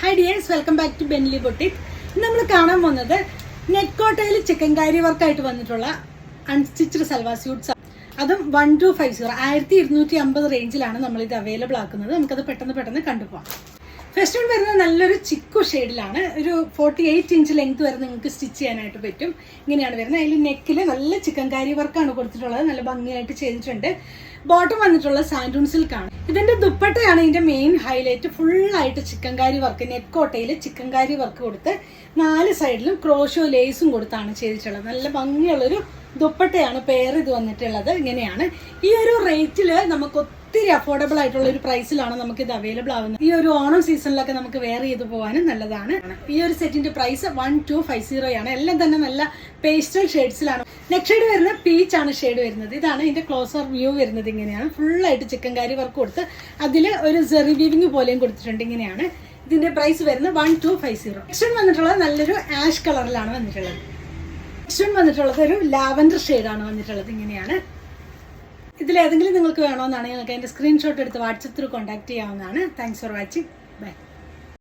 Hi dears, welcome back to Bentley Boutique. നമ്മൾ കാണാൻ പോകുന്നത് നെറ്റ് കോട്ടയിൽ ചിക്കൻകാരി വർക്കായിട്ട് വന്നിട്ടുള്ള അൺസ്റ്റിച്ച്ഡ് സൽവാർ സ്യൂട്ട്സ്. അതും 1250 1250 റേഞ്ചിലാണ് നമ്മളിത് അവൈലബിൾ ആക്കുന്നത്. നമുക്കത് പെട്ടെന്ന് കണ്ടുപോകാം. ഫസ്റ്റ് വൺ വരുന്നത് നല്ലൊരു ചിക്കു ഷെയ്ഡിലാണ്. ഒരു 48 ഇഞ്ച് ലെങ്ത് വരെ നിങ്ങൾക്ക് സ്റ്റിച്ച് ചെയ്യാനായിട്ട് പറ്റും. ഇങ്ങനെയാണ് വരുന്നത്. അതിൽ നെക്കിൽ നല്ല ചിക്കൻകാരി വർക്കാണ് കൊടുത്തിട്ടുള്ളത്. നല്ല ഭംഗിയായിട്ട് ചെയ്തിട്ടുണ്ട്. ബോട്ടം വന്നിട്ടുള്ള സാൻഡൂൺ സിൽക്കാണ്. ഇതിന്റെ ദുപ്പട്ടയാണ് ഇതിന്റെ മെയിൻ ഹൈലൈറ്റ്. ഫുള്ളായിട്ട് ചിക്കൻകാരി വർക്ക്, നെറ്റ് കോട്ടയിൽ ചിക്കൻകാരി വർക്ക് കൊടുത്ത് 4 സൈഡിലും ക്രോഷോ ലേസും കൊടുത്താണ് ചെയ്തിട്ടുള്ളത്. നല്ല ഭംഗിയുള്ളൊരു ദുപ്പട്ടയാണ് പെയർ ഇത് വന്നിട്ടുള്ളത്. ഇങ്ങനെയാണ് ഈ ഒരു റേറ്റിൽ നമുക്ക് ഒത്തിരി അഫോർഡബിൾ ആയിട്ടുള്ള ഒരു പ്രൈസിലാണ് നമുക്ക് ഇത് അവൈലബിൾ ആവുന്നത്. ഈ ഒരു ഓണം സീസണിലൊക്കെ നമുക്ക് വെയർ ചെയ്ത് പോകാനും നല്ലതാണ്. ഈ ഒരു സെറ്റിന്റെ പ്രൈസ് 1250 ആണ്. എല്ലാം തന്നെ നല്ല പേസ്റ്റൽ ഷെയ്ഡ്സിലാണ്. നെക്സ്റ്റ് ഷെയ്ഡ് വരുന്നത് പീച്ച് ആണ് ഷെയ്ഡ് വരുന്നത്. ഇതാണ് ഇതിന്റെ ക്ലോസർ വ്യൂ വരുന്നത്. ഇങ്ങനെയാണ് ഫുള്ളായിട്ട് ചിക്കൻകാരി വർക്ക് കൊടുത്ത് അതിൽ ഒരു സെറി വീവിംഗ് പോലെയും കൊടുത്തിട്ടുണ്ട്. ഇങ്ങനെയാണ് ഇതിന്റെ പ്രൈസ് വരുന്നത് 1250. നെക്സ്റ്റ് വന്നിട്ടുള്ളത് നല്ലൊരു ആഷ് കളറിലാണ് വന്നിട്ടുള്ളത്. നെക്സ്റ്റ് വന്നിട്ടുള്ളത് ഒരു ലാവൻഡർ ഷെയ്ഡാണ് വന്നിട്ടുള്ളത്. ഇങ്ങനെയാണ്. ഇതിലേതെങ്കിലും നിങ്ങൾക്ക് വേണമെന്നാണെങ്കിൽ നിങ്ങൾക്ക് അതിന്റെ സ്ക്രീൻഷോട്ട് എടുത്ത് വാട്സപ്പ് ത്രൂ കോൺടാക്ട് ചെയ്യാവുന്നതാണ്. Thanks for watching. ബൈ.